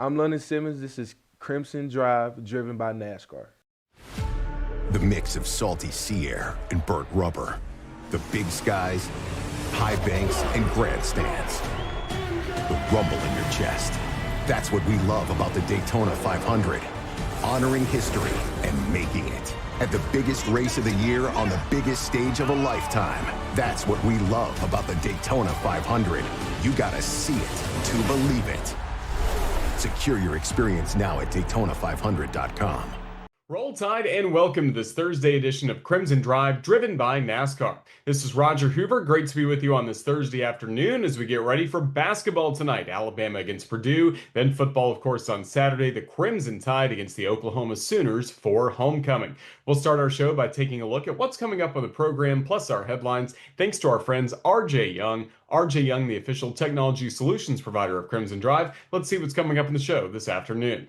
I'm London Simmons. This is Crimson Drive, driven by NASCAR. The mix of salty sea air and burnt rubber. The big skies, high banks, and grandstands. The rumble in your chest. That's what we love about the Daytona 500. Honoring history and making it. At the biggest race of the year on the biggest stage of a lifetime. That's what we love about the Daytona 500. You gotta see it to believe it. Secure your experience now at Daytona500.com. Roll Tide and welcome to this Thursday edition of Crimson Drive, driven by NASCAR. This is Roger Hoover. Great to be with you on this Thursday afternoon as we get ready for basketball tonight. Alabama against Purdue, then football, of course, on Saturday. The Crimson Tide against the Oklahoma Sooners for homecoming. We'll start our show by taking a look at what's coming up on the program, plus our headlines, thanks to our friends RJ Young. RJ Young, the official technology solutions provider of Crimson Drive. Let's see what's coming up in the show this afternoon.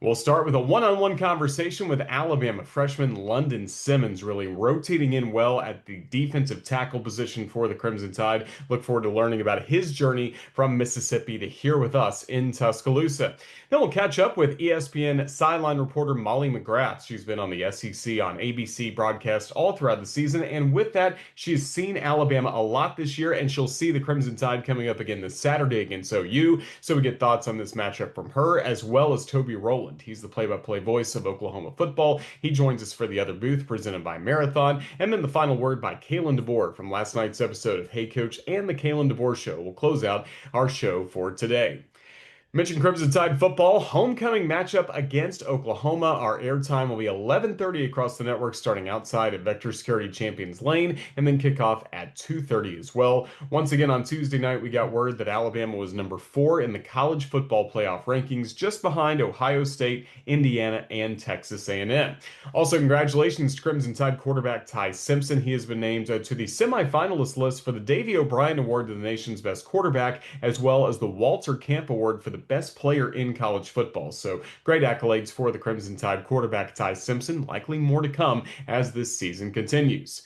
We'll start with a one-on-one conversation with Alabama freshman London Simmons, really rotating in well at the defensive tackle position for the Crimson Tide. Look forward to learning about his journey from Mississippi to here with us in Tuscaloosa. Then we'll catch up with ESPN sideline reporter Molly McGrath. She's been on the SEC on ABC broadcast all throughout the season, and with that, she's seen Alabama a lot this year, and she'll see the Crimson Tide coming up again this Saturday against OU. So we get thoughts on this matchup from her, as well as Toby Rowland. He's the play-by-play voice of Oklahoma football. He joins us for the other booth presented by Marathon. And then the final word by Kalen DeBoer from last night's episode of Hey Coach and the Kalen DeBoer Show will close out our show for today. Mentioned Crimson Tide football, homecoming matchup against Oklahoma. Our airtime will be 11:30 across the network, starting outside at Vector Security Champions Lane, and then kickoff at 2:30 as well. Once again, on Tuesday night, we got word that Alabama was number 4 in the college football playoff rankings, just behind Ohio State, Indiana, and Texas A&M. Also, congratulations to Crimson Tide quarterback Ty Simpson. He has been named to the semifinalist list for the Davey O'Brien Award to the nation's best quarterback, as well as the Walter Camp Award for the best player in college football. So great accolades for the Crimson Tide quarterback Ty Simpson. Likely more to come as this season continues.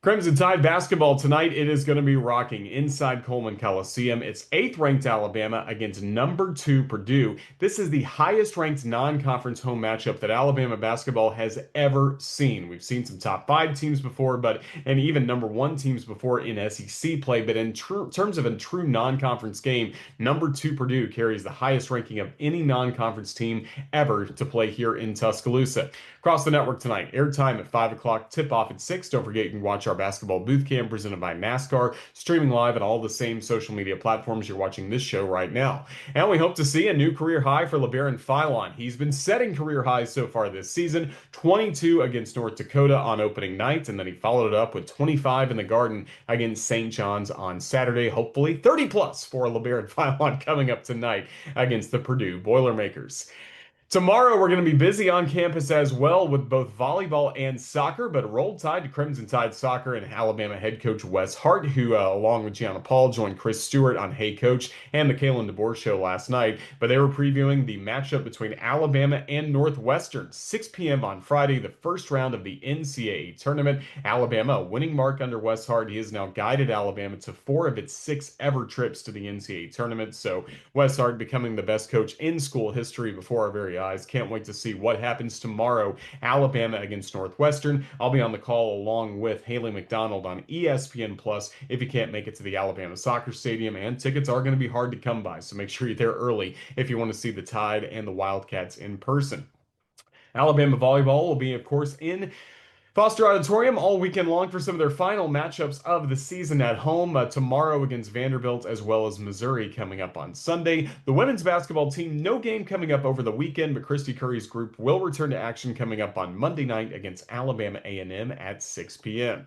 Crimson Tide basketball tonight, it is going to be rocking inside Coleman Coliseum. It's 8th ranked Alabama against number 2 Purdue. This is the highest ranked non-conference home matchup that Alabama basketball has ever seen. We've seen some top 5 teams before, and even number 1 teams before in SEC play. But in terms of a true non-conference game, number 2 Purdue carries the highest ranking of any non-conference team ever to play here in Tuscaloosa. Across the network tonight, airtime at 5 o'clock, tip-off at 6. Don't forget you can watch our basketball booth cam presented by NASCAR, streaming live on all the same social media platforms you're watching this show right now. And we hope to see a new career high for LeBaron Philon. He's been setting career highs so far this season, 22 against North Dakota on opening night, and then he followed it up with 25 in the Garden against St. John's on Saturday. Hopefully 30 plus for LeBaron Philon coming up tonight against the Purdue Boilermakers. Tomorrow, we're going to be busy on campus as well with both volleyball and soccer, but Roll Tide to Crimson Tide Soccer and Alabama head coach Wes Hart, who, along with Gianna Paul, joined Chris Stewart on Hey Coach and the Kalen DeBoer Show last night. But they were previewing the matchup between Alabama and Northwestern, 6 p.m. on Friday, the first round of the NCAA tournament. Alabama, a winning mark under Wes Hart. He has now guided Alabama to 4 of its 6 ever trips to the NCAA tournament. So Wes Hart becoming the best coach in school history before our very eyes. Can't wait to see what happens tomorrow. Alabama against Northwestern. I'll be on the call along with Haley McDonald on ESPN Plus if you can't make it to the Alabama Soccer Stadium, and tickets are going to be hard to come by, so make sure you're there early if you want to see the Tide and the Wildcats in person. Alabama volleyball will be, of course, in Foster Auditorium all weekend long for some of their final matchups of the season at home. Tomorrow against Vanderbilt, as well as Missouri coming up on Sunday. The women's basketball team, no game coming up over the weekend, but Christy Curry's group will return to action coming up on Monday night against Alabama A&M at 6 p.m.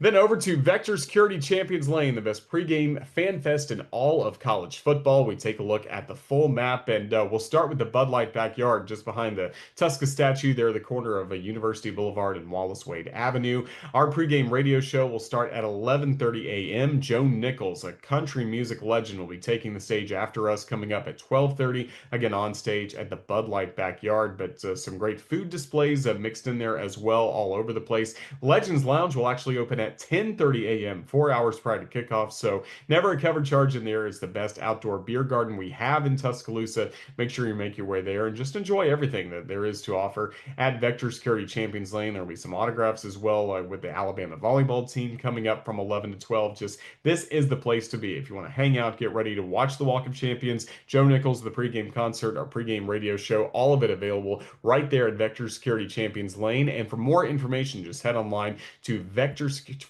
Then over to Vector Security Champions Lane, the best pregame fan fest in all of college football. We take a look at the full map, and we'll start with the Bud Light backyard just behind the Tuska statue there, the corner of University Boulevard and Wallace Wade Avenue. Our pregame radio show will start at 11:30 a.m. Joe Nichols, a country music legend, will be taking the stage after us, coming up at 12:30, again on stage at the Bud Light backyard. But some great food displays mixed in there as well all over the place. Legends Lounge will actually open at at 10:30 a.m., 4 hours prior to kickoff. So never a cover charge in there. Is the best outdoor beer garden we have in Tuscaloosa. Make sure you make your way there and just enjoy everything that there is to offer at Vector Security Champions Lane. There'll be some autographs as well with the Alabama volleyball team coming up from 11 to 12. Just this is the place to be if you want to hang out, get ready to watch the Walk of Champions, Joe Nichols, the pregame concert, our pregame radio show, all of it available right there at Vector Security Champions Lane. And for more information, just head online to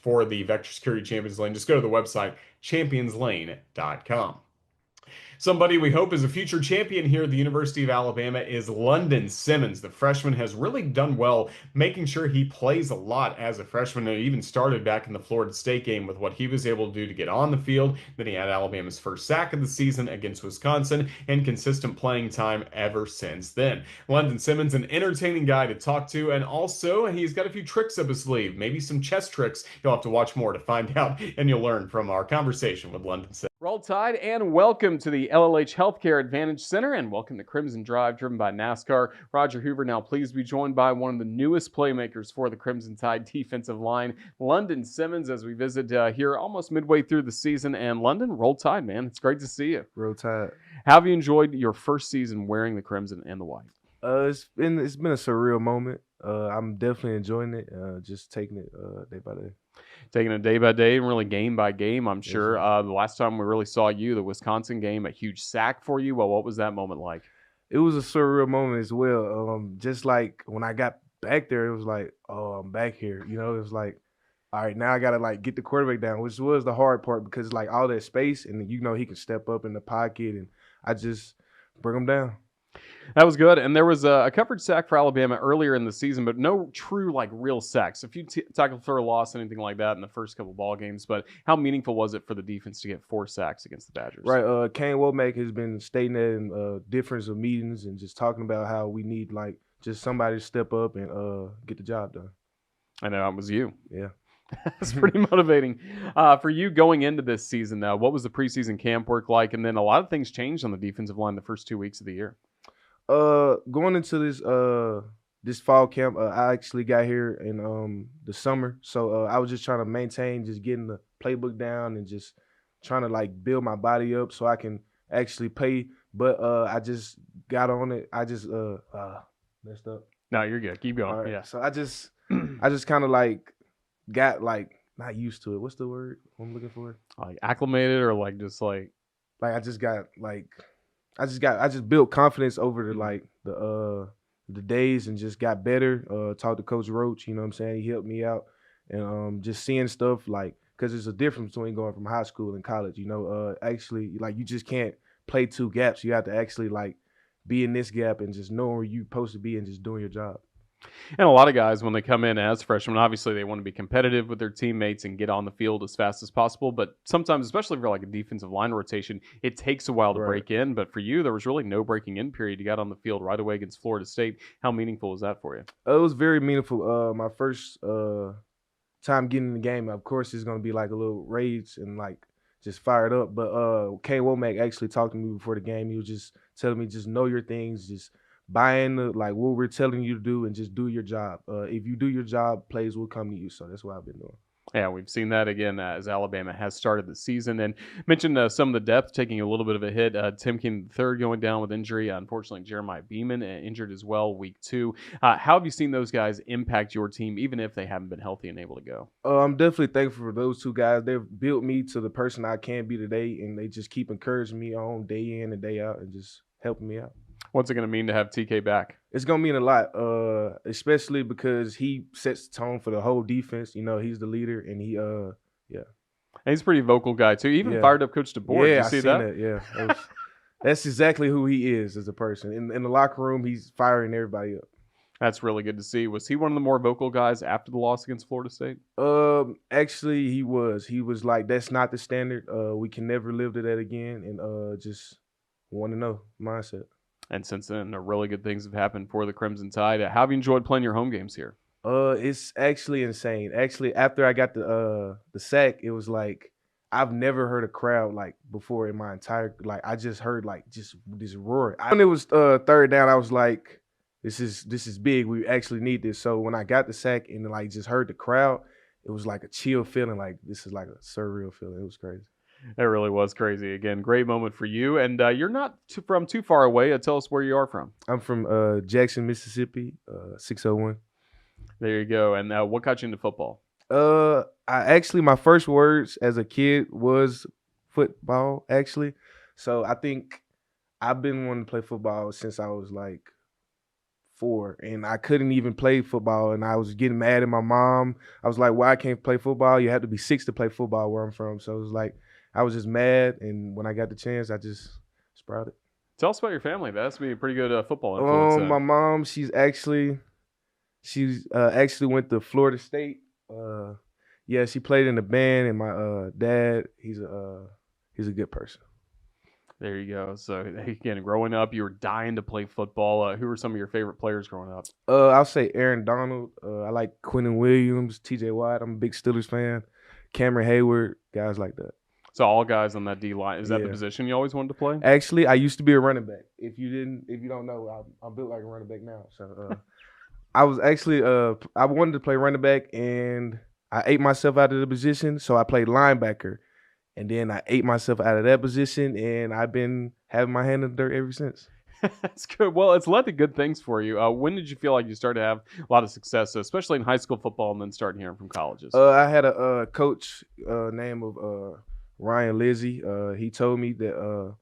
for the Vector Security Champions Lane. Just go to the website championslane.com. Somebody we hope is a future champion here at the University of Alabama is London Simmons. The freshman has really done well, making sure he plays a lot as a freshman. He even started back in the Florida State game with what he was able to do to get on the field. Then he had Alabama's first sack of the season against Wisconsin and consistent playing time ever since then. London Simmons, an entertaining guy to talk to, and also he's got a few tricks up his sleeve, maybe some chess tricks. You'll have to watch more to find out, and you'll learn from our conversation with London Simmons. Roll Tide, and welcome to the LLH Healthcare Advantage Center, and welcome to Crimson Drive, driven by NASCAR. Roger Hoover now pleased to be joined by one of the newest playmakers for the Crimson Tide defensive line, London Simmons, as we visit here almost midway through the season. And London, Roll Tide, man. It's great to see you. Roll Tide. How have you enjoyed your first season wearing the crimson and the white? It's been a surreal moment. I'm definitely enjoying it. Just taking it day by day. Taking it day by day and really game by game, I'm sure. The last time we really saw you, the Wisconsin game, a huge sack for you. Well, what was that moment like? It was a surreal moment as well. Just like when I got back there, it was like, oh, I'm back here. You know, it was like, all right, now I got to like get the quarterback down, which was the hard part because like all that space and you know he can step up in the pocket and I just bring him down. That was good. And there was a covered sack for Alabama earlier in the season, but no true, like, real sacks. A few tackles for a loss, anything like that in the first couple ball games. But how meaningful was it for the defense to get 4 sacks against the Badgers? Right. Kane Womack has been stating that in difference of meetings and just talking about how we need, like, just somebody to step up and get the job done. I know it was you. Yeah. That's pretty motivating. For you going into this season, now, what was the preseason camp work like? And then a lot of things changed on the defensive line the first 2 weeks of the year. Going into this fall camp, I actually got here in the summer, so I was just trying to maintain, just getting the playbook down and just trying to like build my body up so I can actually play. But I just got on it. I just messed up. No, you're good. Keep going. Right. Yeah. So I just kind of like got like not used to it. What's the word I'm looking for? Like acclimated or like just like I just built confidence over the days and just got better. Talked to Coach Roach, you know what I'm saying? He helped me out. And just seeing stuff like, because there's a difference between going from high school and college, you know, actually, like you just can't play 2 gaps. You have to actually like be in this gap and just know where you're supposed to be and just doing your job. And a lot of guys, when they come in as freshmen, obviously they want to be competitive with their teammates and get on the field as fast as possible. But sometimes, especially for like a defensive line rotation, it takes a while to break in. But for you, there was really no breaking in period. You got on the field right away against Florida State. How meaningful was that for you? It was very meaningful. My first time getting in the game, of course, it's going to be like a little rage and like just fired up. But Kane Womack actually talked to me before the game. He was just telling me, just know your things, just buy into like what we're telling you to do and just do your job. If you do your job, plays will come to you. So that's what I've been doing. Yeah, we've seen that again as Alabama has started the season. And mentioned some of the depth taking a little bit of a hit. Tim King III going down with injury. Unfortunately, Jeremiah Beeman injured as well week 2. How have you seen those guys impact your team, even if they haven't been healthy and able to go? I'm definitely thankful for those 2 guys. They've built me to the person I can be today, and they just keep encouraging me on day in and day out and just helping me out. What's it going to mean to have TK back? It's going to mean a lot, especially because he sets the tone for the whole defense. You know, he's the leader, and he. And he's a pretty vocal guy, too. He even fired up Coach DeBoer. Yeah, Did you see that? Yeah. That's exactly who he is as a person. In the locker room, he's firing everybody up. That's really good to see. Was he one of the more vocal guys after the loss against Florida State? Actually, he was. He was like, that's not the standard. We can never live to that again, and just want to know mindset. And since then, really good things have happened for the Crimson Tide. How have you enjoyed playing your home games here? It's actually insane. Actually, after I got the sack, it was like I've never heard a crowd like before in my entire like. I just heard like just this roar. When it was 3rd down, I was like, "This is big. We actually need this." So when I got the sack and like just heard the crowd, it was like a chill feeling. Like this is like a surreal feeling. It was crazy. That really was crazy. Again, great moment for you. And you're not from too far away. Tell us where you are from. I'm from Jackson, Mississippi, 601. There you go. And what got you into football? My first words as a kid was football, actually. So I think I've been wanting to play football since I was like 4, and I couldn't even play football, and I was getting mad at my mom. I was like, why I can't play football? You have to be 6 to play football where I'm from. So it was like, I was just mad, and when I got the chance, I just sprouted. Tell us about your family. That has to be a pretty good football influence. My mom, she's actually went to Florida State. Yeah, she played in the band, and my dad, he's a good person. There you go. So again, growing up, you were dying to play football. Who were some of your favorite players growing up? I'll say Aaron Donald. I like Quinnen Williams, T.J. Watt. I'm a big Steelers fan. Cameron Hayward, guys like that. So all guys on that D line. Is that the position you always wanted to play? Actually, I used to be a running back. If you don't know, I'm built like a running back now. So I was actually I wanted to play running back, and I ate myself out of the position, so I played linebacker. And then I ate myself out of that position, and I've been having my hand in the dirt ever since. That's good. Well, it's led to good things for you. When did you feel like you started to have a lot of success, especially in high school football, and then starting hearing from colleges? I had a coach name of Ryan Lizzie. He told me that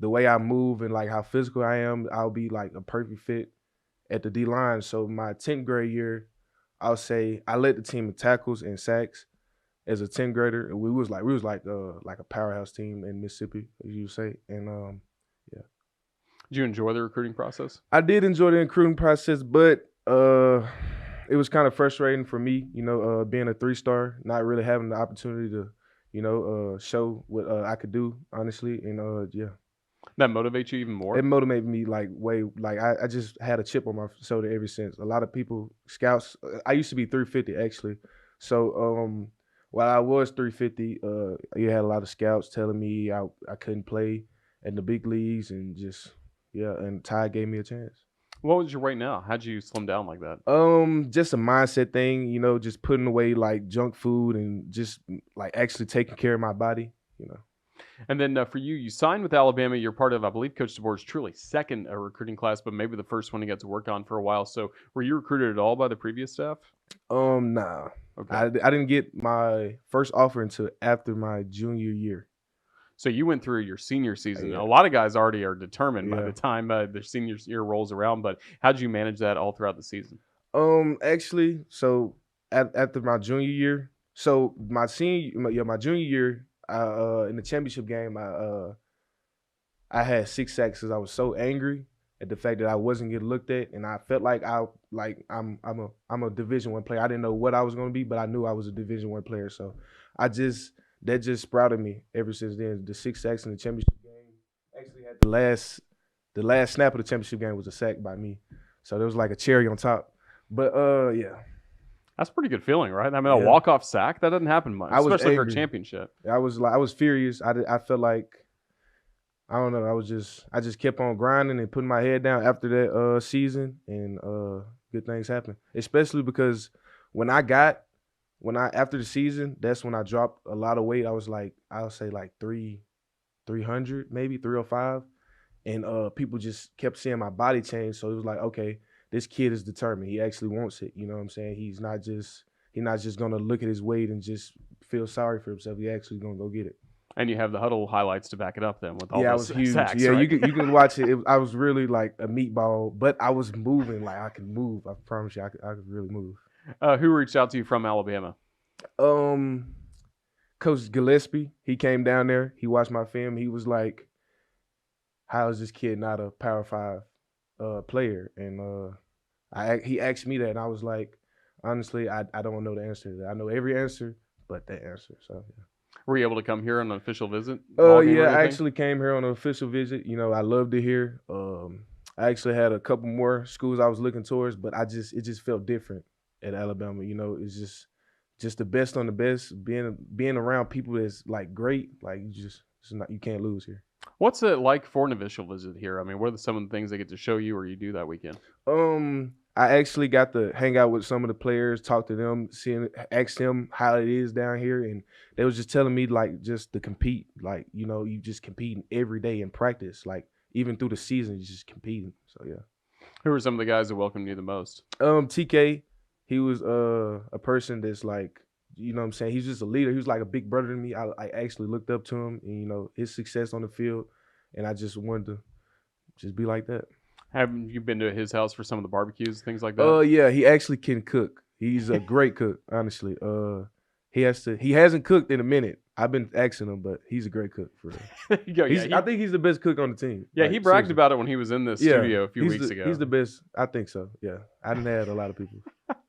the way I move and like how physical I am, I'll be like a perfect fit at the D line. So my 10th grade year, I'll say I led the team in tackles and sacks as a 10th grader. And we was like a powerhouse team in Mississippi, as you say. And yeah. Did you enjoy the recruiting process? I did enjoy the recruiting process, but it was kind of frustrating for me, being a 3-star, not really having the opportunity to, show what I could do, honestly. And yeah. That motivates you even more? It motivated me I just had a chip on my shoulder ever since. A lot of people, scouts, I used to be 350 actually. So while I was 350, you had a lot of scouts telling me I couldn't play in the big leagues, and just, yeah, and Ty gave me a chance. What was your weight now? How'd you slim down like that? Just a mindset thing, just putting away like junk food and just like actually taking care of my body, And then for you, you signed with Alabama. You're part of, I believe, Coach DeBoer's truly second recruiting class, but maybe the first one he got to work on for a while. So were you recruited at all by the previous staff? Nah. Okay. I didn't get my first offer until after my junior year. So you went through your senior season. Yeah. A lot of guys already are determined by the time their senior year rolls around. But how did you manage that all throughout the season? Actually, so after my junior year, so my junior year, in the championship game, I had 6 sacks because I was so angry at the fact that I wasn't getting looked at, and I felt like I'm a Division I player. I didn't know what I was going to be, but I knew I was a Division I player. So that just sprouted me ever since then. The 6 sacks in the championship game, actually had the last snap of the championship game was a sack by me. So there was like a cherry on top. But yeah. That's a pretty good feeling, right? I mean, a walk-off sack, that doesn't happen much, especially for a championship. I was furious. I felt like, I don't know, I just kept on grinding and putting my head down after that season, and good things happened. Especially because after the season, that's when I dropped a lot of weight. I was like, I'll say like 300, maybe 305. And people just kept seeing my body change. So it was like, okay, this kid is determined. He actually wants it. You know what I'm saying? He's not just gonna look at his weight and just feel sorry for himself. He actually gonna go get it. And you have the huddle highlights to back it up then with all those I was huge. sacks, yeah, right? you can watch it. I was really like a meatball, but I was moving like I could move. I promise you, I could really move. Who reached out to you from Alabama? Coach Gillespie. He came down there. He watched my film. He was like, "How is this kid not a Power 5 player?" And he asked me that, and I was like, honestly, I don't know the answer to that. I know every answer but that answer. So yeah. Were you able to come here on an official visit? Yeah, I actually came here on an official visit. I loved it here. I actually had a couple more schools I was looking towards, but it just felt different at Alabama. It's just the best on the best. Being around people that's like great, like you can't lose here. What's it like for an official visit here? I mean, what are some of the things they get to show you or you do that weekend? I actually got to hang out with some of the players, talk to them, ask them how it is down here, and they was just telling me like just to compete, like you just competing every day in practice, like even through the season, you just competing. So yeah. Who were some of the guys that welcomed you the most? TK, he was a person that's like, what I'm saying, he's just a leader. He was like a big brother to me. I actually looked up to him, and his success on the field, and I just wanted to just be like that. Have you been to his house for some of the barbecues, things like that? Yeah, he actually can cook. He's a great cook, honestly. He hasn't cooked in a minute. I've been asking him, but he's a great cook for real. I think he's the best cook on the team. Yeah, he bragged seriously about it when he was in the studio a few weeks ago. He's the best. I think so. Yeah, I didn't have a lot of people.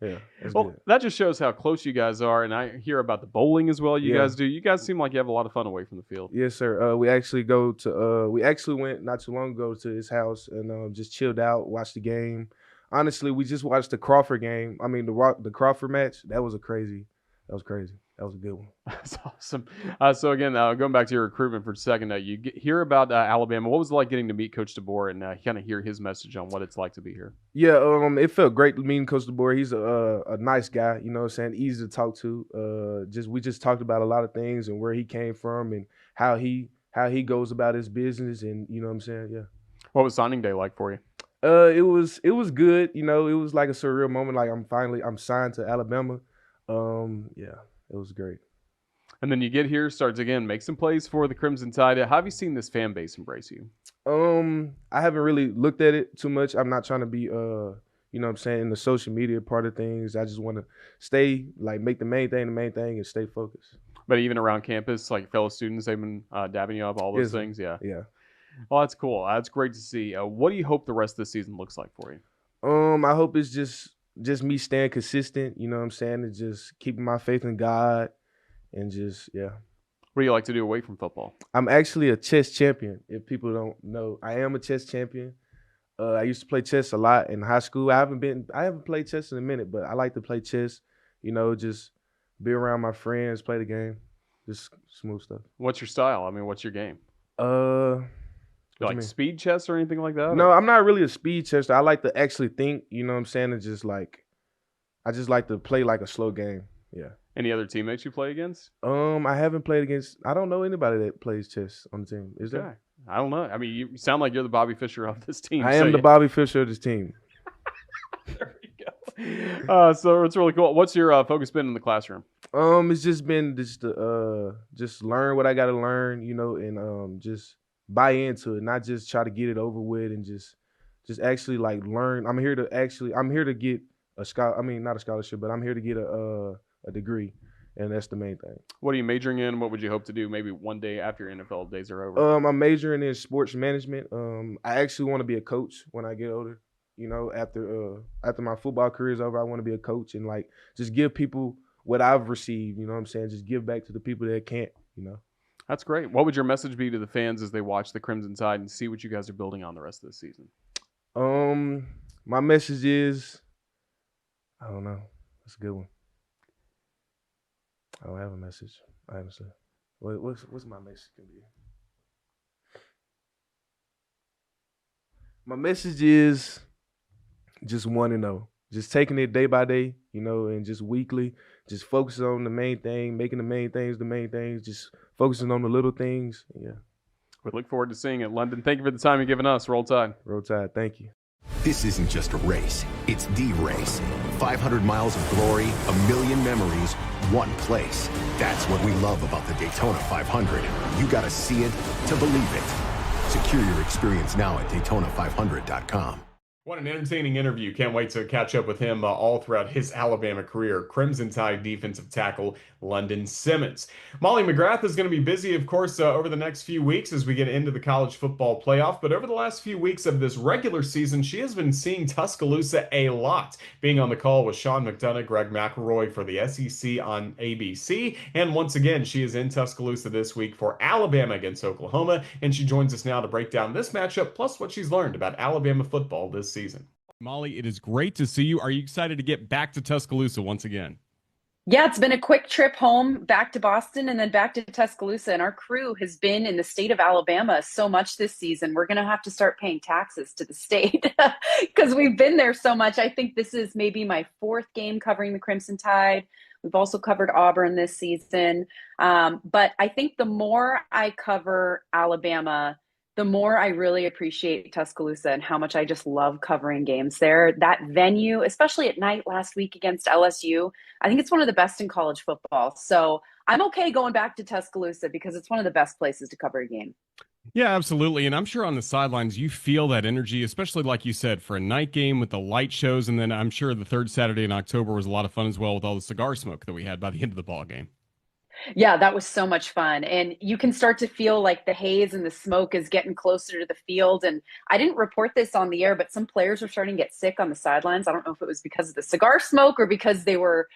Yeah, well, good. That just shows how close you guys are, and I hear about the bowling as well. You guys do. You guys seem like you have a lot of fun away from the field. Yes, sir. We actually went not too long ago to his house and just chilled out, watched the game. Honestly, we just watched the Crawford game. I mean, the Crawford match. That was crazy. That was a good one. That's awesome. So again, going back to your recruitment for a second, you hear about Alabama. What was it like getting to meet Coach DeBoer and kind of hear his message on what it's like to be here? Yeah, it felt great meeting Coach DeBoer. He's a nice guy, you know what I'm saying, easy to talk to. We just talked about a lot of things and where he came from and how he goes about his business, and you know what I'm saying. Yeah. What was signing day like for you? It was good. It was like a surreal moment. Like I'm signed to Alabama. Yeah, it was great. And then you get here, starts again, make some plays for the Crimson Tide. How have you seen this fan base embrace you? I haven't really looked at it too much. I'm not trying to be what I'm saying, in the social media part of things. I just want to stay, like, make the main thing and stay focused. But even around campus, like fellow students, they've been dabbing you up, all those things. Yeah. Yeah. Well, that's cool. That's great to see. What do you hope the rest of the season looks like for you? I hope it's just me staying consistent, you know what I'm saying, and just keeping my faith in God and just, yeah. What do you like to do away from football? I'm actually a chess champion. If people don't know, I am a chess champion. I used to play chess a lot in high school. I haven't played chess in a minute, but I like to play chess, just be around my friends, play the game, just smooth stuff. What's your style? I mean, what's your game? Like speed chess or anything like that? No, I'm not really a speed chester. I like to actually think, you know what I'm saying, and I just like to play like a slow game. Yeah. Any other teammates you play against? I haven't played against. I don't know anybody that plays chess on the team. Is there? I don't know. I mean, you sound like you're the Bobby Fischer of this team. I am the Bobby Fischer of this team. There we go. So it's really cool. What's your focus been in the classroom? It's just been just learn what I got to learn, and just buy into it, not just try to get it over with, and just actually like learn. I'm here to get a not a scholarship, but I'm here to get a degree, and that's the main thing. What are you majoring in? What would you hope to do maybe one day after your NFL days are over? I'm majoring in sports management. I actually want to be a coach when I get older. After my football career is over, I want to be a coach and like just give people what I've received. You know what I'm saying? Just give back to the people that can't. That's great. What would your message be to the fans as they watch the Crimson Tide and see what you guys are building on the rest of the season? My message is, I don't know. That's a good one. I don't have a message, honestly. What's my message gonna be? My message is just 1-0. Just taking it day by day, and just weekly. Just focusing on the main thing, making the main things, just focusing on the little things. Yeah. We look forward to seeing it, London. Thank you for the time you've given us. Roll Tide. Roll Tide. Thank you. This isn't just a race. It's the race. 500 miles of glory, 1,000,000 memories, one place. That's what we love about the Daytona 500. You got to see it to believe it. Secure your experience now at Daytona500.com. What an entertaining interview. Can't wait to catch up with him all throughout his Alabama career. Crimson Tide defensive tackle London Simmons. Molly McGrath is going to be busy, of course, over the next few weeks as we get into the college football playoff. But over the last few weeks of this regular season, she has been seeing Tuscaloosa a lot, being on the call with Sean McDonough, Greg McElroy for the SEC on ABC. And once again, she is in Tuscaloosa this week for Alabama against Oklahoma. And she joins us now to break down this matchup, plus what she's learned about Alabama football this season. Molly, it is great to see you. Are you excited to get back to Tuscaloosa once again? Yeah, it's been a quick trip home, back to Boston, and then back to Tuscaloosa. And our crew has been in the state of Alabama so much this season. We're going to have to start paying taxes to the state because we've been there so much. I think this is maybe my fourth game covering the Crimson Tide. We've also covered Auburn this season. But I think the more I cover Alabama, the more I really appreciate Tuscaloosa and how much I just love covering games there. That venue, especially at night last week against LSU, I think it's one of the best in college football. So I'm okay going back to Tuscaloosa because it's one of the best places to cover a game. Yeah, absolutely. And I'm sure on the sidelines, you feel that energy, especially like you said, for a night game with the light shows. And then I'm sure the third Saturday in October was a lot of fun as well with all the cigar smoke that we had by the end of the ball game. Yeah, that was so much fun. And you can start to feel like the haze and the smoke is getting closer to the field. And I didn't report this on the air, but some players were starting to get sick on the sidelines. I don't know if it was because of the cigar smoke or because they were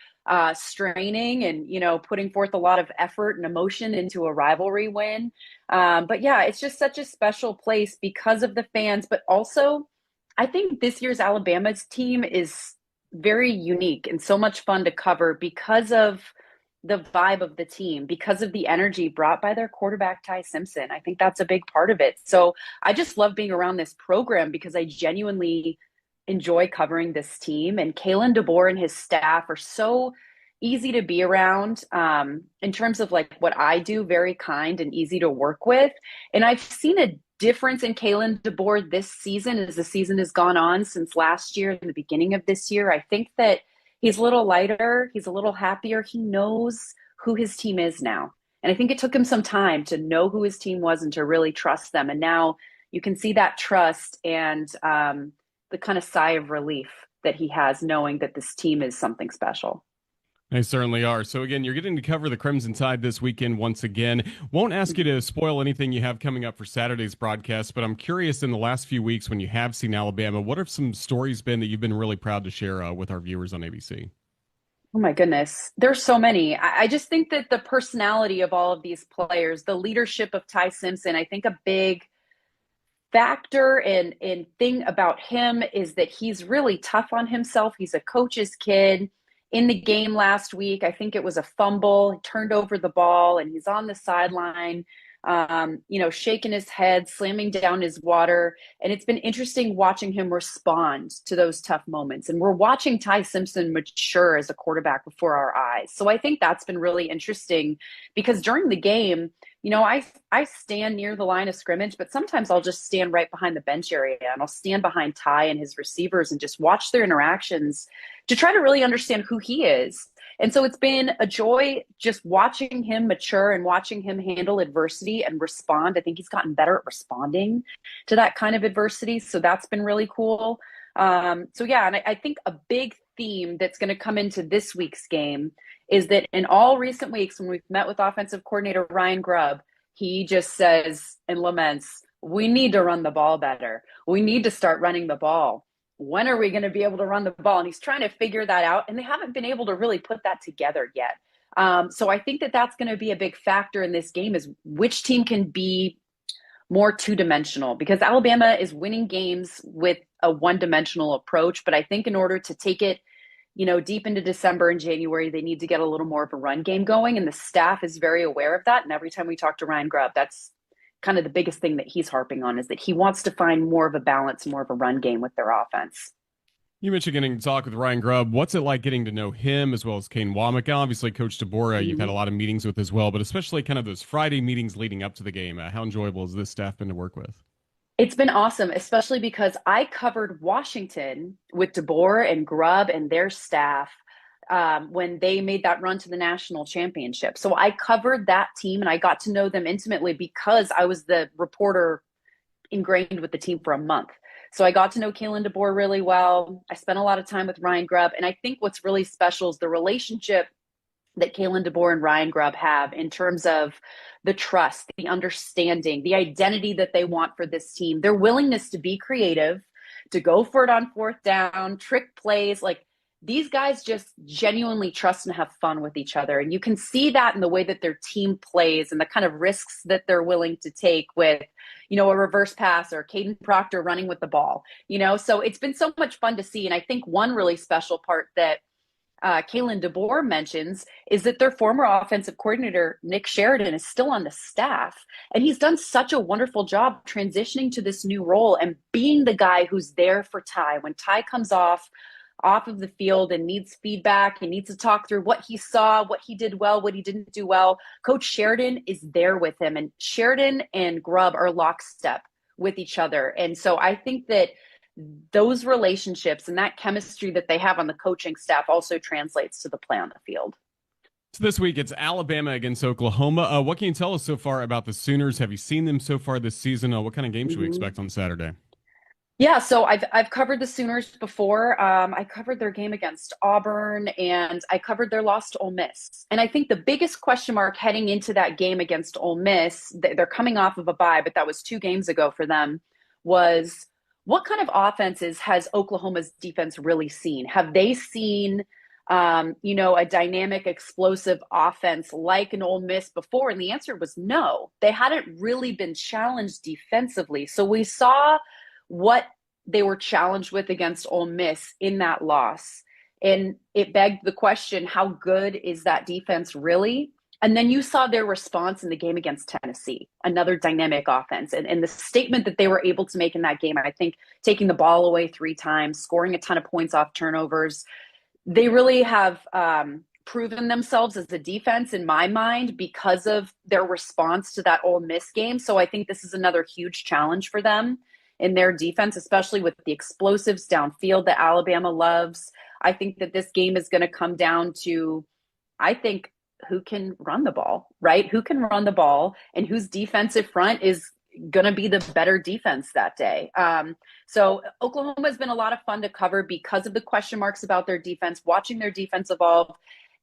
straining and, putting forth a lot of effort and emotion into a rivalry win. But yeah, it's just such a special place because of the fans. But also, I think this year's Alabama's team is very unique and so much fun to cover because of the vibe of the team, because of the energy brought by their quarterback, Ty Simpson. I think that's a big part of it. So I just love being around this program because I genuinely enjoy covering this team. And Kalen DeBoer and his staff are so easy to be around in terms of like what I do, very kind and easy to work with. And I've seen a difference in Kalen DeBoer this season as the season has gone on since last year and the beginning of this year. I think that he's a little lighter. He's a little happier. He knows who his team is now. And I think it took him some time to know who his team was and to really trust them. And now you can see that trust and the kind of sigh of relief that he has knowing that this team is something special. They certainly are. So again, you're getting to cover the Crimson Tide this weekend once again. Won't ask you to spoil anything you have coming up for Saturday's broadcast, but I'm curious in the last few weeks when you have seen Alabama, what have some stories been that you've been really proud to share with our viewers on ABC? Oh my goodness. There's so many. I just think that the personality of all of these players, the leadership of Ty Simpson, I think a big factor and thing about him is that he's really tough on himself. He's a coach's kid. In the game last week, I think it was a fumble, he turned over the ball, and he's on the sideline, shaking his head, slamming down his water. And it's been interesting watching him respond to those tough moments. And we're watching Ty Simpson mature as a quarterback before our eyes. So I think that's been really interesting because during the game, I stand near the line of scrimmage, but sometimes I'll just stand right behind the bench area and I'll stand behind Ty and his receivers and just watch their interactions to try to really understand who he is. And so it's been a joy just watching him mature and watching him handle adversity and respond. I think he's gotten better at responding to that kind of adversity. So that's been really cool. And I think a big theme that's going to come into this week's game is that in all recent weeks, when we've met with offensive coordinator Ryan Grubb, he just says and laments, we need to run the ball better. We need to start running the ball. When are we going to be able to run the ball? And he's trying to figure that out. And they haven't been able to really put that together yet. So I think that that's going to be a big factor in this game is which team can be more two-dimensional because Alabama is winning games with a one-dimensional approach. But I think in order to take it, deep into December and January, they need to get a little more of a run game going. And the staff is very aware of that. And every time we talk to Ryan Grubb, that's kind of the biggest thing that he's harping on is that he wants to find more of a balance, more of a run game with their offense. You mentioned getting to talk with Ryan Grubb. What's it like getting to know him as well as Kane Womack? Obviously, Coach DeBoer, you've had a lot of meetings with as well, but especially kind of those Friday meetings leading up to the game. How enjoyable has this staff been to work with? It's been awesome, especially because I covered Washington with DeBoer and Grubb and their staff when they made that run to the national championship. So I covered that team and I got to know them intimately because I was the reporter ingrained with the team for a month. So I got to know Kalen DeBoer really well. I spent a lot of time with Ryan Grubb. And I think what's really special is the relationship that Kalen DeBoer and Ryan Grubb have in terms of the trust, the understanding, the identity that they want for this team, their willingness to be creative, to go for it on fourth down, trick plays. Like these guys just genuinely trust and have fun with each other. And you can see that in the way that their team plays and the kind of risks that they're willing to take with, a reverse pass or Caden Proctor running with the ball, so it's been so much fun to see. And I think one really special part that Kalen DeBoer mentions is that their former offensive coordinator, Nick Sheridan, is still on the staff. And he's done such a wonderful job transitioning to this new role and being the guy who's there for Ty. When Ty comes off of the field and needs feedback and needs to talk through what he saw, what he did well, what he didn't do well, Coach Sheridan is there with him. And Sheridan and Grubb are lockstep with each other. And so I think that those relationships and that chemistry that they have on the coaching staff also translates to the play on the field. So this week it's Alabama against Oklahoma. What can you tell us so far about the Sooners? Have you seen them so far this season? What kind of game should we expect on Saturday? Yeah, so I've covered the Sooners before. I covered their game against Auburn, and I covered their loss to Ole Miss. And I think the biggest question mark heading into that game against Ole Miss, they're coming off of a bye, but that was 2 games ago for them, was what kind of offenses has Oklahoma's defense really seen? Have they seen, a dynamic, explosive offense like an Ole Miss before? And the answer was no. They hadn't really been challenged defensively. So we saw what they were challenged with against Ole Miss in that loss. And it begged the question, how good is that defense really? And then you saw their response in the game against Tennessee, another dynamic offense. And the statement that they were able to make in that game, I think taking the ball away 3 times, scoring a ton of points off turnovers, they really have proven themselves as a defense in my mind because of their response to that Ole Miss game. So I think this is another huge challenge for them in their defense, especially with the explosives downfield that Alabama loves. I think that this game is going to come down to, who can run the ball, right? Who can run the ball and whose defensive front is going to be the better defense that day. So Oklahoma has been a lot of fun to cover because of the question marks about their defense, watching their defense evolve.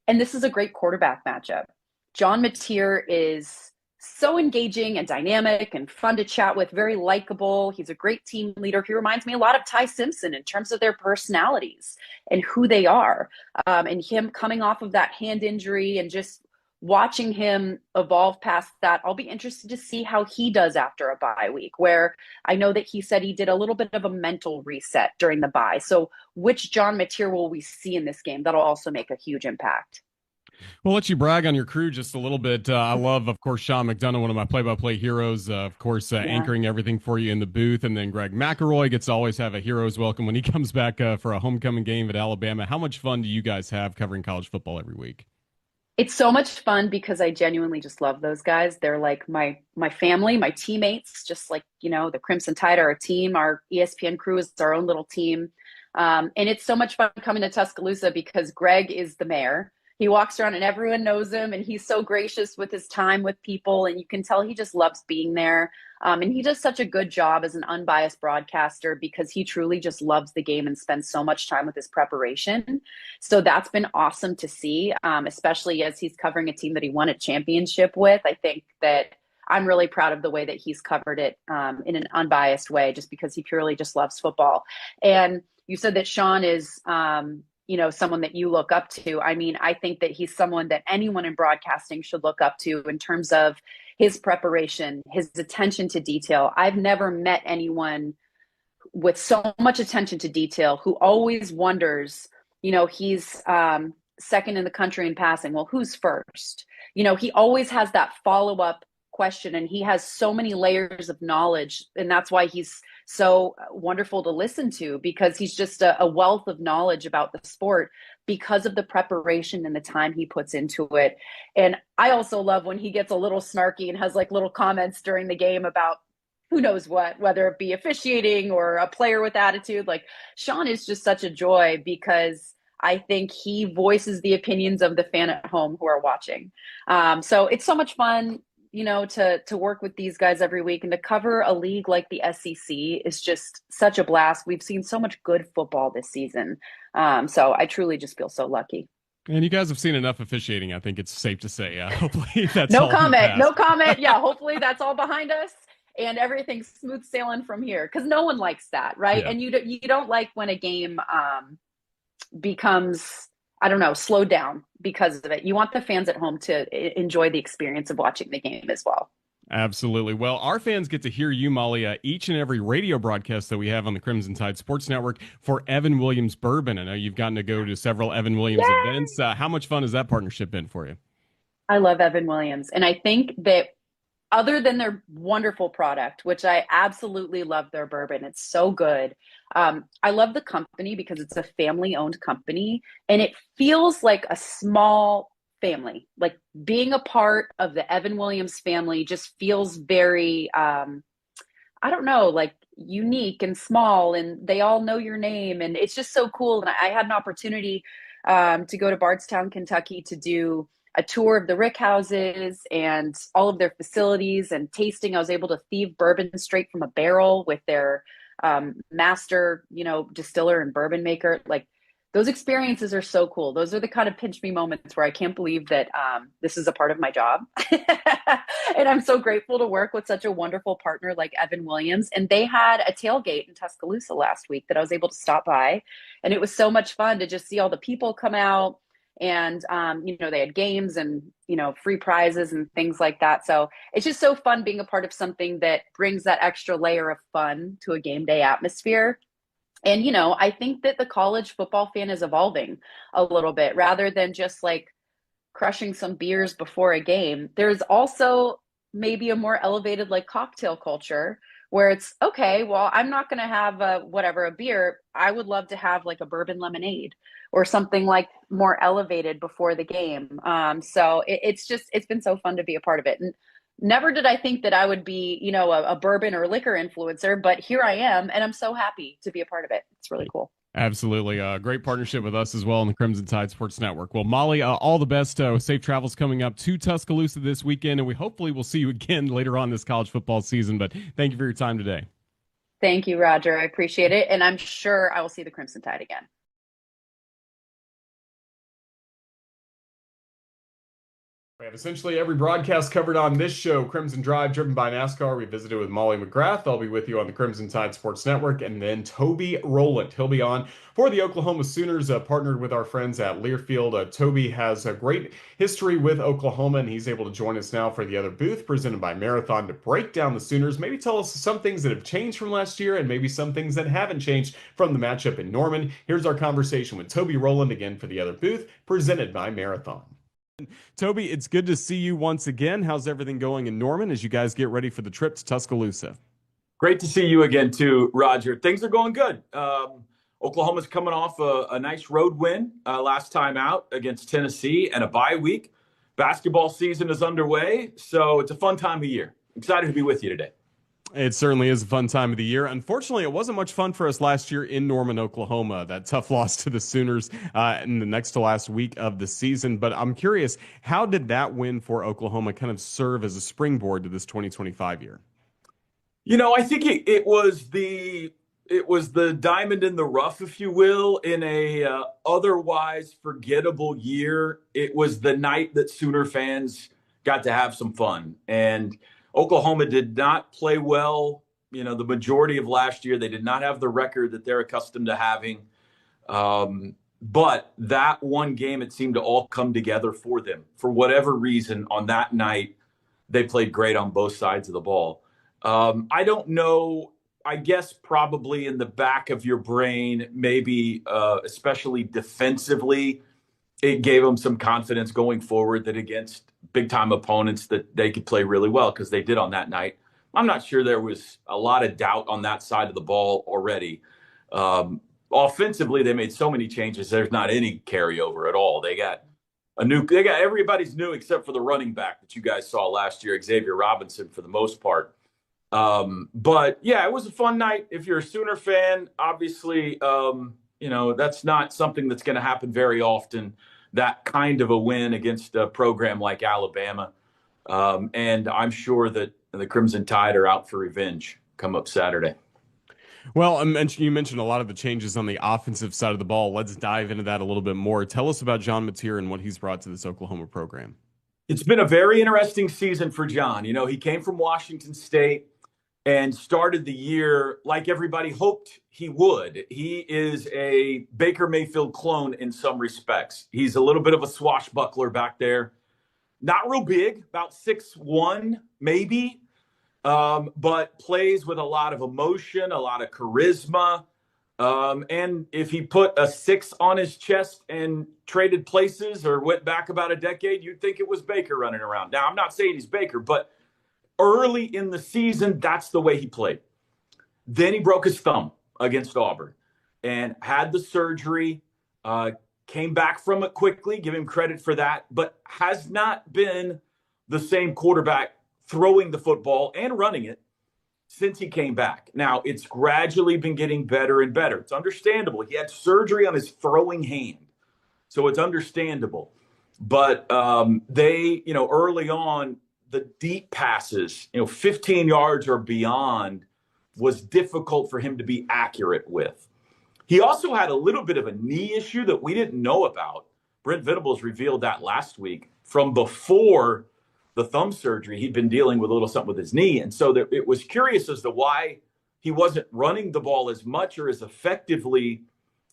And this is a great quarterback matchup. John Mateer is so engaging and dynamic and fun to chat with, very likable. He's a great team leader. He reminds me a lot of Ty Simpson in terms of their personalities and who they are. And him coming off of that hand injury and just watching him evolve past that. I'll be interested to see how he does after a bye week, where I know that he said he did a little bit of a mental reset during the bye. So which John Mateer will we see in this game? That'll also make a huge impact. We'll let you brag on your crew just a little bit. I love, of course, Sean McDonough, one of my play-by-play heroes, anchoring everything for you in the booth. And then Greg McElroy gets to always have a hero's welcome when he comes back for a homecoming game at Alabama. How much fun do you guys have covering college football every week? It's so much fun because I genuinely just love those guys. They're like my family, my teammates, just like, the Crimson Tide are a team. Our ESPN crew is our own little team. And it's so much fun coming to Tuscaloosa because Greg is the mayor. He walks around and everyone knows him, and he's so gracious with his time with people, and you can tell he just loves being there. And he does such a good job as an unbiased broadcaster because he truly just loves the game and spends so much time with his preparation. So that's been awesome to see, especially as he's covering a team that he won a championship with. I think that I'm really proud of the way that he's covered it in an unbiased way, just because he purely just loves football. And you said that Sean is someone that you look up to. I mean, I think that he's someone that anyone in broadcasting should look up to in terms of his preparation, his attention to detail. I've never met anyone with so much attention to detail who always wonders, he's second in the country in passing. Well, who's first? He always has that follow-up question, and he has so many layers of knowledge, and that's why he's so wonderful to listen to, because he's just a wealth of knowledge about the sport because of the preparation and the time he puts into it. And I also love when he gets a little snarky and has like little comments during the game about who knows what, whether it be officiating or a player with attitude. Like, Sean is just such a joy because I think he voices the opinions of the fan at home who are watching. So it's so much fun, to work with these guys every week, and to cover a league like the SEC is just such a blast. We've seen so much good football this season. So I truly just feel so lucky. And you guys have seen enough officiating. I think it's safe to say, hopefully that's no comment. Yeah. Hopefully that's all behind us and everything's smooth sailing from here. 'Cause no one likes that. Right. Yeah. And you don't like when a game, becomes, slowed down because of it. You want the fans at home to enjoy the experience of watching the game as well. Absolutely. Well, our fans get to hear you, Molly, each and every radio broadcast that we have on the Crimson Tide Sports Network for Evan Williams Bourbon. I know you've gotten to go to several Evan Williams Yay! events. How much fun has that partnership been for you? I love Evan Williams. And I think that other than their wonderful product, which I absolutely love their bourbon, it's so good. I love the company because it's a family owned company and it feels like a small family. Like being a part of the Evan Williams family just feels very, I don't know, like unique and small, and they all know your name. And it's just so cool. And I had an opportunity to go to Bardstown, Kentucky to do a tour of the rick houses and all of their facilities and tasting. I was able to thieve bourbon straight from a barrel with their master, distiller and bourbon maker. Like those experiences are so cool. Those are the kind of pinch me moments where I can't believe that this is a part of my job. And I'm so grateful to work with such a wonderful partner like Evan Williams. And they had a tailgate in Tuscaloosa last week that I was able to stop by. And it was so much fun to just see all the people come out. And, they had games and, free prizes and things like that. So it's just so fun being a part of something that brings that extra layer of fun to a game day atmosphere. And, I think that the college football fan is evolving a little bit rather than just like crushing some beers before a game. There's also maybe a more elevated like cocktail culture where it's okay, well, I'm not going to have a beer. I would love to have like a bourbon lemonade or something like more elevated before the game. So it's been so fun to be a part of it. And never did I think that I would be, a bourbon or liquor influencer, but here I am. And I'm so happy to be a part of it. It's really cool. Absolutely. Great partnership with us as well on the Crimson Tide Sports Network. Well, Molly, all the best. Safe travels coming up to Tuscaloosa this weekend, and we hopefully will see you again later on this college football season. But thank you for your time today. Thank you, Roger. I appreciate it. And I'm sure I will see the Crimson Tide again. We have essentially every broadcast covered on this show, Crimson Drive, driven by NASCAR. We visited with Molly McGrath. I'll be with you on the Crimson Tide Sports Network. And then Toby Rowland. He'll be on for the Oklahoma Sooners, partnered with our friends at Learfield. Toby has a great history with Oklahoma, and he's able to join us now for the other booth presented by Marathon to break down the Sooners, maybe tell us some things that have changed from last year and maybe some things that haven't changed from the matchup in Norman. Here's our conversation with Toby Rowland again for the other booth presented by Marathon. Toby, it's good to see you once again. How's everything going in Norman as you guys get ready for the trip to Tuscaloosa? Great to see you again, too, Roger. Things are going good. Oklahoma's coming off a nice road win last time out against Tennessee and a bye week. Basketball season is underway, so it's a fun time of year. Excited to be with you today. It certainly is a fun time of the year. Unfortunately, it wasn't much fun for us last year in Norman, Oklahoma. That tough loss to the Sooners in the next to last week of the season. But I'm curious, how did that win for Oklahoma kind of serve as a springboard to this 2025 year? I think it was the diamond in the rough, if you will, in a otherwise forgettable year. It was the night that Sooner fans got to have some fun. And Oklahoma did not play well, the majority of last year. They did not have the record that they're accustomed to having. But that one game, it seemed to all come together for them. For whatever reason, on that night, they played great on both sides of the ball. I don't know. I guess probably in the back of your brain, maybe especially defensively, it gave them some confidence going forward that against big-time opponents that they could play really well, because they did on that night. I'm not sure there was a lot of doubt on that side of the ball already. Offensively, they made so many changes. There's not any carryover at all. They got everybody's new except for the running back that you guys saw last year, Xavier Robinson, for the most part. But yeah, it was a fun night. If you're a Sooner fan, obviously, that's not something that's going to happen very often. That kind of a win against a program like Alabama. And I'm sure that the Crimson Tide are out for revenge come up Saturday. Well, you mentioned a lot of the changes on the offensive side of the ball. Let's dive into that a little bit more. Tell us about John Mateer and what he's brought to this Oklahoma program. It's been a very interesting season for John. He came from Washington State and started the year like everybody hoped he would. He is a Baker Mayfield clone in some respects. He's a little bit of a swashbuckler back there. Not real big, about 6'1", maybe. but plays with a lot of emotion, a lot of charisma. And if he put a 6 on his chest and traded places or went back about a decade, you'd think it was Baker running around. Now, I'm not saying he's Baker, but early in the season, that's the way he played. Then he broke his thumb against Auburn and had the surgery, came back from it quickly, give him credit for that, but has not been the same quarterback throwing the football and running it since he came back. Now, it's gradually been getting better and better. It's understandable. He had surgery on his throwing hand, so it's understandable. But they, early on, the deep passes, 15 yards or beyond was difficult for him to be accurate with. He also had a little bit of a knee issue that we didn't know about. Brent Venables revealed that last week. From before the thumb surgery, he'd been dealing with a little something with his knee. And so it was curious as to why he wasn't running the ball as much or as effectively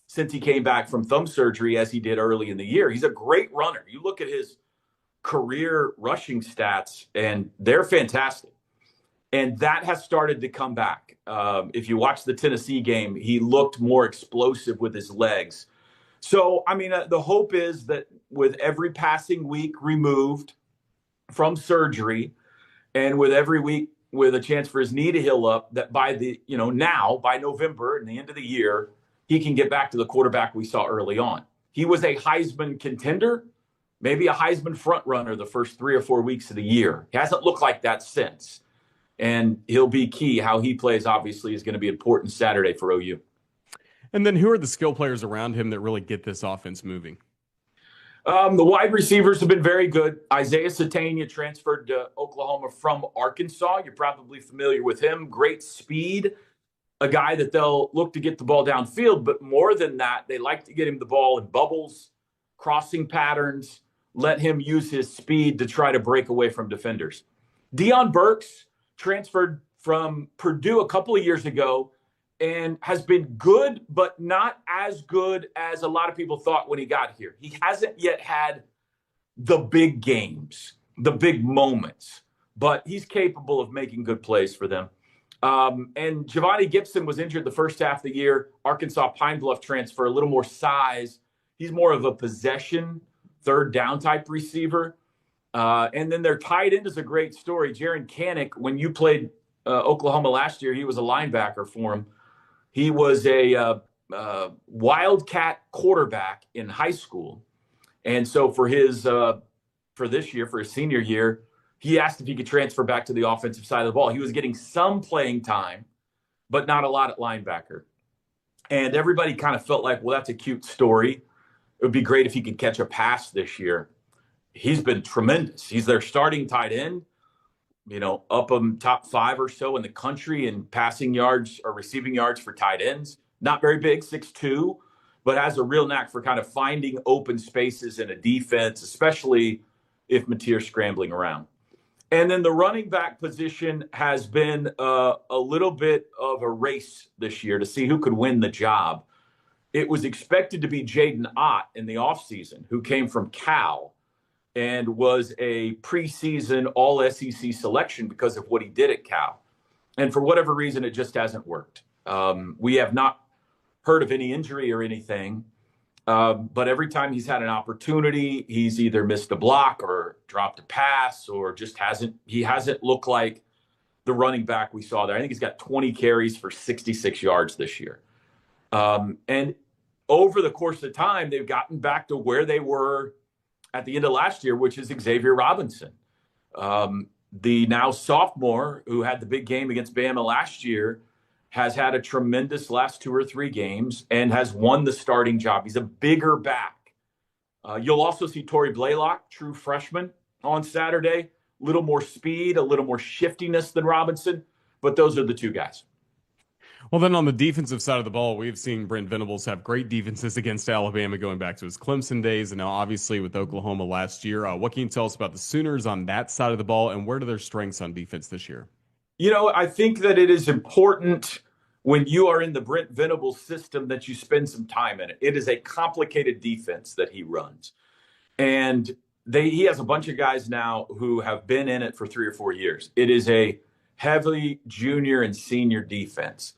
since he came back from thumb surgery as he did early in the year. He's a great runner. You look at his career rushing stats, and they're fantastic. And that has started to come back. If you watch the Tennessee game, he looked more explosive with his legs. So, the hope is that with every passing week removed from surgery and with every week with a chance for his knee to heal up, that by by November and the end of the year, he can get back to the quarterback we saw early on. He was a Heisman contender, maybe a Heisman front runner the first 3 or 4 weeks of the year. He hasn't looked like that since. And he'll be key. How he plays, obviously, is going to be important Saturday for OU. And then who are the skill players around him that really get this offense moving? The wide receivers have been very good. Isaiah Satania transferred to Oklahoma from Arkansas. You're probably familiar with him. Great speed, a guy that they'll look to get the ball downfield. But more than that, they like to get him the ball in bubbles, crossing patterns, let him use his speed to try to break away from defenders. Deion Burks transferred from Purdue a couple of years ago and has been good, but not as good as a lot of people thought when he got here. He hasn't yet had the big games, the big moments, but he's capable of making good plays for them. And Giovanni Gibson was injured the first half of the year. Arkansas Pine Bluff transfer, a little more size. He's more of a possession, third down type receiver. And then their tight end is a great story. Jaron Kanik, when you played Oklahoma last year, he was a linebacker for him. He was a Wildcat quarterback in high school. And so for his senior year, he asked if he could transfer back to the offensive side of the ball. He was getting some playing time, but not a lot at linebacker. And everybody kind of felt like, well, that's a cute story. It would be great if he could catch a pass this year. He's been tremendous. He's their starting tight end, up top 5 or so in the country in passing yards or receiving yards for tight ends. Not very big, 6'2", but has a real knack for kind of finding open spaces in a defense, especially if Mateer's scrambling around. And then the running back position has been a little bit of a race this year to see who could win the job. It was expected to be Jaden Ott in the offseason, who came from Cal and was a preseason all-SEC selection because of what he did at Cal. And for whatever reason, it just hasn't worked. We have not heard of any injury or anything, but every time he's had an opportunity, he's either missed a block or dropped a pass or just hasn't looked like the running back we saw there. I think he's got 20 carries for 66 yards this year. And over the course of time, they've gotten back to where they were at the end of last year, which is Xavier Robinson. The now sophomore who had the big game against Bama last year has had a tremendous last 2 or 3 games and has won the starting job. He's a bigger back. You'll also see Torrey Blaylock, true freshman, on Saturday. A little more speed, a little more shiftiness than Robinson, but those are the 2 guys. Well, then on the defensive side of the ball, we've seen Brent Venables have great defenses against Alabama going back to his Clemson days, and now obviously with Oklahoma last year. What can you tell us about the Sooners on that side of the ball, and where are their strengths on defense this year? I think that it is important when you are in the Brent Venables system that you spend some time in it. It is a complicated defense that he runs. And he has a bunch of guys now who have been in it for 3 or 4 years. It is a heavily junior and senior defense.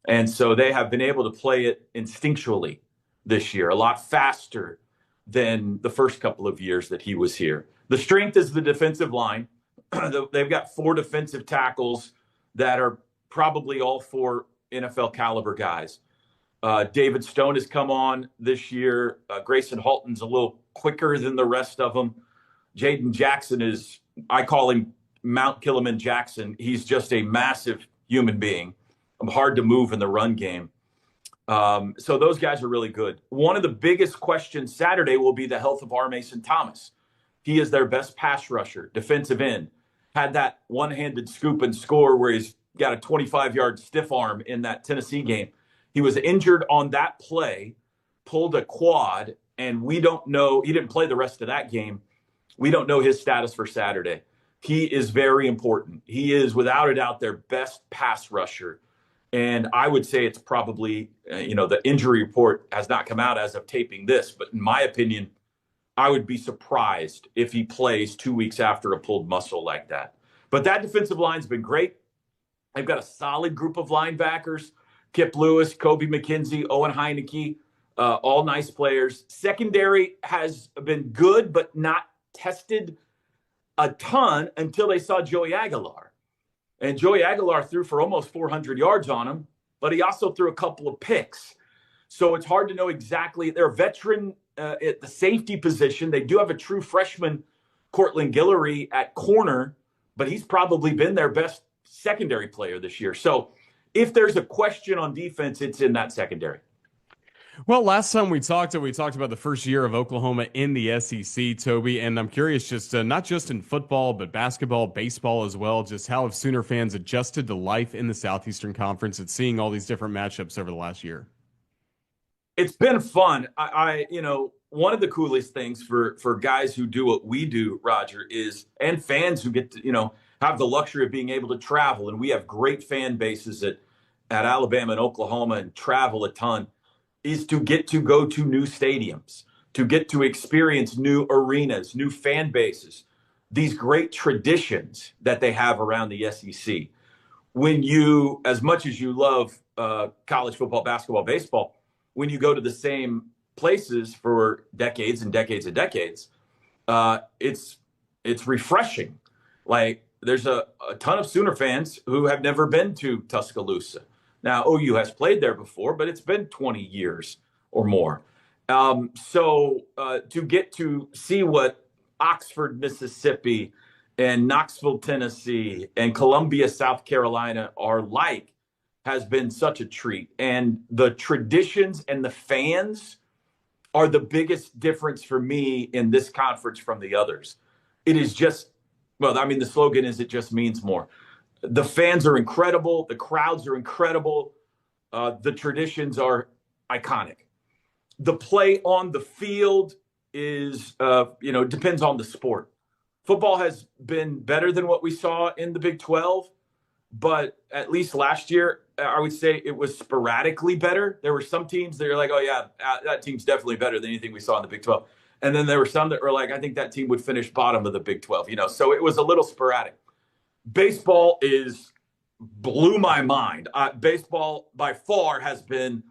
And so they have been able to play it instinctually this year, a lot faster than the first couple of years that he was here. The strength is the defensive line. They've got 4 defensive tackles that are probably all 4 NFL caliber guys. David Stone has come on this year. Grayson Halton's a little quicker than the rest of them. Jaden Jackson is, I call him Mount Kiliman Jackson. He's just a massive human being. Hard to move in the run game. So those guys are really good. One of the biggest questions Saturday will be the health of R. Mason Thomas. He is their best pass rusher, defensive end. Had that one-handed scoop and score where he's got a 25-yard stiff arm in that Tennessee game. He was injured on that play, pulled a quad, and we don't know. He didn't play the rest of that game. We don't know his status for Saturday. He is very important. He is, without a doubt, their best pass rusher. And I would say it's probably, the injury report has not come out as of taping this, but in my opinion, I would be surprised if he plays 2 weeks after a pulled muscle like that. But that defensive line's been great. They've got a solid group of linebackers. Kip Lewis, Kobe McKenzie, Owen Heineke, all nice players. Secondary has been good, but not tested a ton until they saw Joey Aguilar. And Joey Aguilar threw for almost 400 yards on him, but he also threw a couple of picks. So it's hard to know exactly. They're a veteran at the safety position. They do have a true freshman, Cortland Guillory, at corner, but he's probably been their best secondary player this year. So if there's a question on defense, it's in that secondary. Well, last time we talked about the first year of Oklahoma in the SEC, Toby, and I'm curious, just not just in football, but basketball, baseball as well, just how have Sooner fans adjusted to life in the Southeastern Conference and seeing all these different matchups over the last year? It's been fun. I one of the coolest things for guys who do what we do, Roger, is, and fans who get to, have the luxury of being able to travel, and we have great fan bases at Alabama and Oklahoma and travel a ton, is to get to go to new stadiums, to get to experience new arenas, new fan bases, these great traditions that they have around the SEC. When you, as much as you love college football, basketball, baseball, when you go to the same places for decades and decades and decades, it's refreshing. Like, there's a ton of Sooner fans who have never been to Tuscaloosa. Now, OU has played there before, but it's been 20 years or more. So to get to see what Oxford, Mississippi, and Knoxville, Tennessee, and Columbia, South Carolina are like has been such a treat. And the traditions and the fans are the biggest difference for me in this conference from the others. It is just, the slogan is, it just means more. The fans are incredible. The crowds are incredible. The traditions are iconic. The play on the field is, depends on the sport. Football has been better than what we saw in the Big 12, but at least last year, I would say it was sporadically better. There were some teams that are like, oh yeah, that team's definitely better than anything we saw in the Big 12. And then there were some that were like, I think that team would finish bottom of the Big 12, so it was a little sporadic. Baseball blew my mind. Baseball by far has been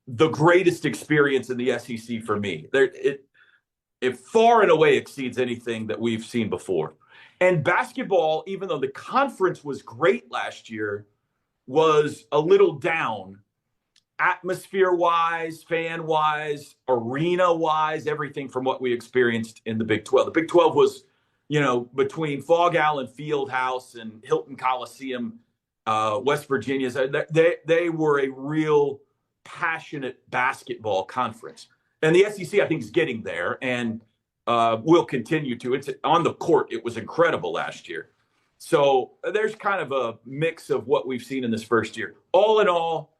the greatest experience in the SEC for me. It far and away exceeds anything that we've seen before. And basketball, even though the conference was great last year, was a little down atmosphere-wise, fan-wise, arena-wise, everything from what we experienced in the Big 12. The Big 12 was, between Fog Allen Fieldhouse and Hilton Coliseum, West Virginia, they were a real passionate basketball conference. And the SEC, I think, is getting there and will continue to. It's on the court. It was incredible last year. So there's kind of a mix of what we've seen in this first year. All in all,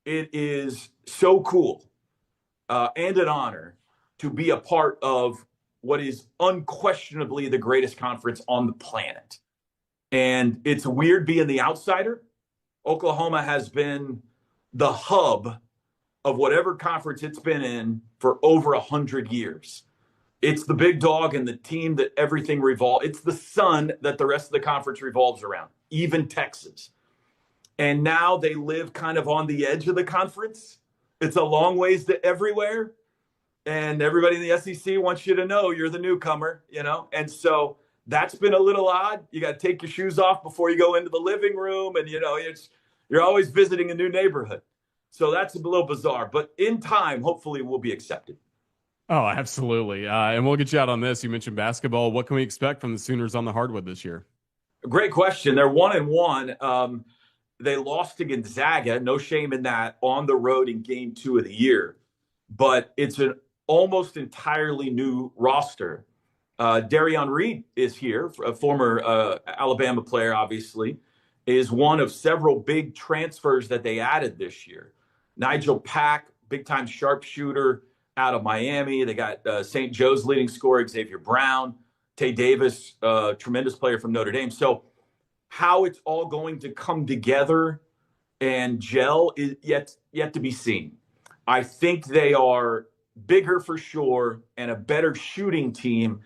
it is so cool and an honor to be a part of what is unquestionably the greatest conference on the planet. And it's weird being the outsider. Oklahoma has been the hub of whatever conference it's been in for over 100 years. It's the big dog and the team that everything revolves. It's the sun that the rest of the conference revolves around, even Texas. And now they live kind of on the edge of the conference. It's a long ways to everywhere. And everybody in the SEC wants you to know you're the newcomer, you know? And so that's been a little odd. You got to take your shoes off before you go into the living room. And, you know, you're always visiting a new neighborhood. So that's a little bizarre. But in time, hopefully we'll be accepted. Oh, absolutely. And we'll get you out on this. You mentioned basketball. What can we expect from the Sooners on the hardwood this year? Great question. They're 1-1. They lost to Gonzaga. No shame in that, on the road in game 2 of the year. But it's an almost entirely new roster. Darion Reed is here, a former Alabama player, obviously, is one of several big transfers that they added this year. Nigel Pack, big-time sharpshooter out of Miami. They got St. Joe's leading scorer, Xavier Brown. Tay Davis, tremendous player from Notre Dame. So how it's all going to come together and gel is yet to be seen. I think they are bigger for sure and a better shooting team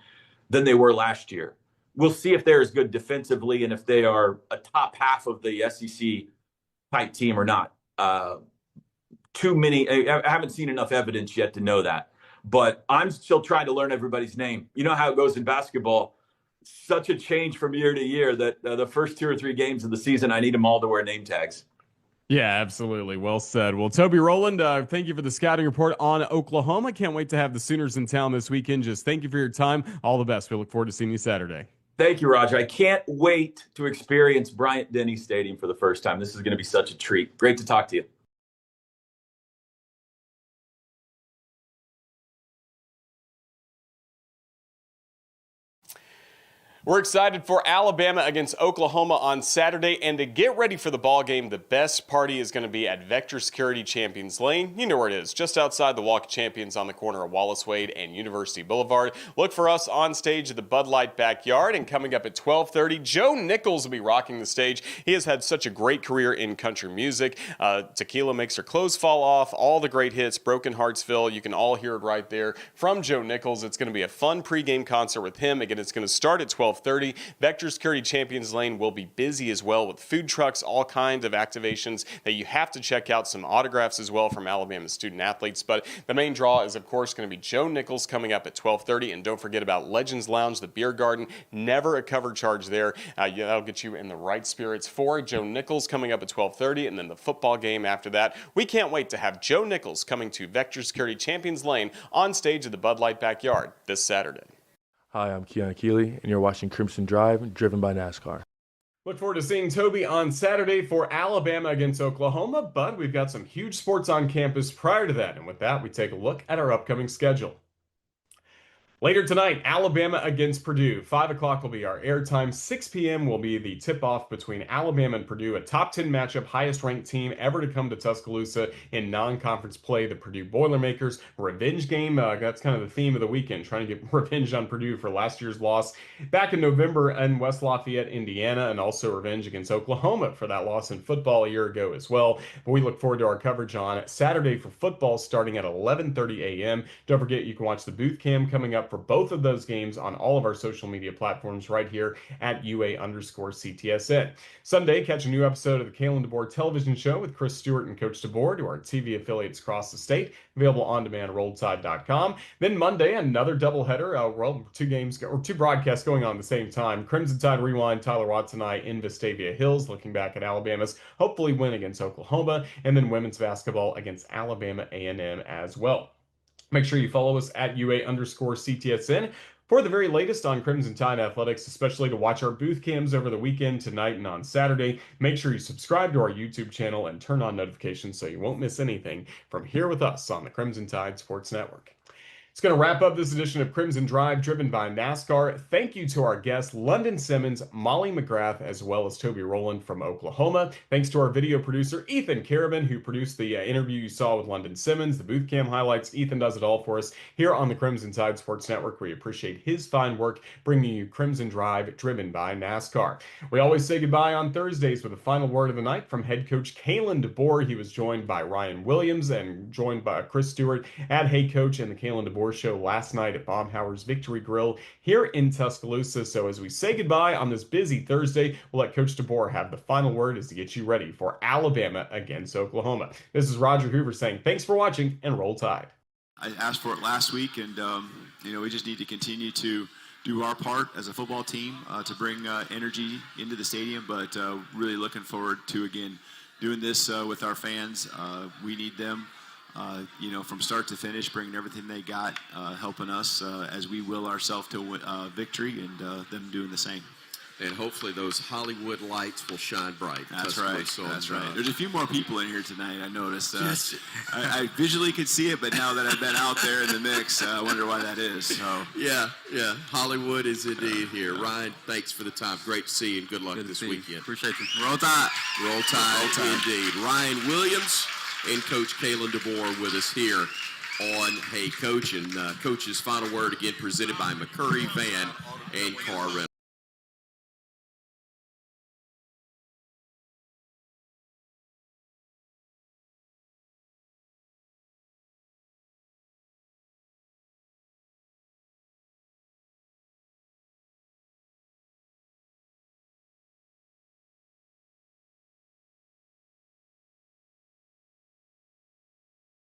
than they were last year. We'll see if they're as good defensively and if they are a top half of the SEC type team or not. I haven't seen enough evidence yet to know that, but I'm still trying to learn everybody's name. You know how it goes in basketball. Such a change from year to year that the first 2 or 3 games of the season, I need them all to wear name tags. Yeah, absolutely. Well said. Well, Toby Rowland, thank you for the scouting report on Oklahoma. Can't wait to have the Sooners in town this weekend. Just thank you for your time. All the best. We look forward to seeing you Saturday. Thank you, Roger. I can't wait to experience Bryant-Denny Stadium for the first time. This is going to be such a treat. Great to talk to you. We're excited for Alabama against Oklahoma on Saturday, and to get ready for the ball game, the best party is going to be at Vector Security Champions Lane. You know where it is, just outside the Walk of Champions on the corner of Wallace Wade and University Boulevard. Look for us on stage at the Bud Light Backyard, and coming up at 12:30, Joe Nichols will be rocking the stage. He has had such a great career in country music. Tequila Makes Her Clothes Fall Off, all the great hits, Broken Heartsville. You can all hear it right there from Joe Nichols. It's going to be a fun pregame concert with him. Again, it's going to start at 12:30. Vector Security Champions Lane will be busy as well with food trucks, all kinds of activations that you have to check out, some autographs as well from Alabama student athletes. But the main draw is, of course, going to be Joe Nichols coming up at 12:30. And don't forget about Legends Lounge, the beer garden. Never a cover charge there. That'll get you in the right spirits for Joe Nichols coming up at 12:30, and then the football game after that. We can't wait to have Joe Nichols coming to Vector Security Champions Lane on stage at the Bud Light Backyard this Saturday. Hi, I'm Keon Keeley, and you're watching Crimson Drive, driven by NASCAR. Look forward to seeing Toby on Saturday for Alabama against Oklahoma, but we've got some huge sports on campus prior to that. And with that, we take a look at our upcoming schedule. Later tonight, Alabama against Purdue. 5 o'clock will be our airtime. 6 p.m. will be the tip-off between Alabama and Purdue, a top 10 matchup, highest-ranked team ever to come to Tuscaloosa in non-conference play. The Purdue Boilermakers revenge game. That's kind of the theme of the weekend, trying to get revenge on Purdue for last year's loss back in November in West Lafayette, Indiana, and also revenge against Oklahoma for that loss in football a year ago as well. But we look forward to our coverage on Saturday for football starting at 11:30 a.m. Don't forget, you can watch the booth cam coming up for both of those games on all of our social media platforms right here at UA_CTSN. Sunday, catch a new episode of the Kalen DeBoer television show with Chris Stewart and Coach DeBoer to our TV affiliates across the state, available on demand at RolledTide.com. Then Monday, another doubleheader, 2 games or 2 broadcasts going on at the same time. Crimson Tide Rewind, Tyler Watts and I in Vestavia Hills, looking back at Alabama's hopefully win against Oklahoma, and then women's basketball against Alabama A&M as well. Make sure you follow us at UA_CTSN for the very latest on Crimson Tide athletics, especially to watch our booth cams over the weekend, tonight and on Saturday. Make sure you subscribe to our YouTube channel and turn on notifications so you won't miss anything from here with us on the Crimson Tide Sports Network. It's going to wrap up this edition of Crimson Drive, driven by NASCAR. Thank you to our guests, London Simmons, Molly McGrath, as well as Toby Rowland from Oklahoma. Thanks to our video producer, Ethan Carabin, who produced the interview you saw with London Simmons, the booth cam highlights. Ethan does it all for us here on the Crimson Tide Sports Network. We appreciate his fine work bringing you Crimson Drive, driven by NASCAR. We always say goodbye on Thursdays with a final word of the night from head coach Kalen DeBoer. He was joined by Ryan Williams and joined by Chris Stewart at Hey Coach and the Kalen DeBoer DeBoer Show last night at Baumhauer's Victory Grill here in Tuscaloosa. So as we say goodbye on this busy Thursday, we'll let Coach DeBoer have the final word as to get you ready for Alabama against Oklahoma. This is Roger Hoover saying thanks for watching and Roll Tide. I asked for it last week, and we just need to continue to do our part as a football team to bring energy into the stadium, but really looking forward to, again, doing this with our fans. We need them, from start to finish, bringing everything they got, helping us as we will ourselves to victory, and them doing the same. And hopefully those Hollywood lights will shine bright. That's right. That's right. There's a few more people in here tonight, I noticed. I visually could see it, but now that I've been out there in the mix, I wonder why that is. So. Yeah. Hollywood is indeed here. Ryan, thanks for the time. Great to see you, and good luck this weekend. Appreciate you. Roll Tide. Roll Tide, indeed. Ryan Williams and Coach Kalen DeBoer with us here on Hey Coach. And Coach's final word again presented by McCurry Van and Car Rental.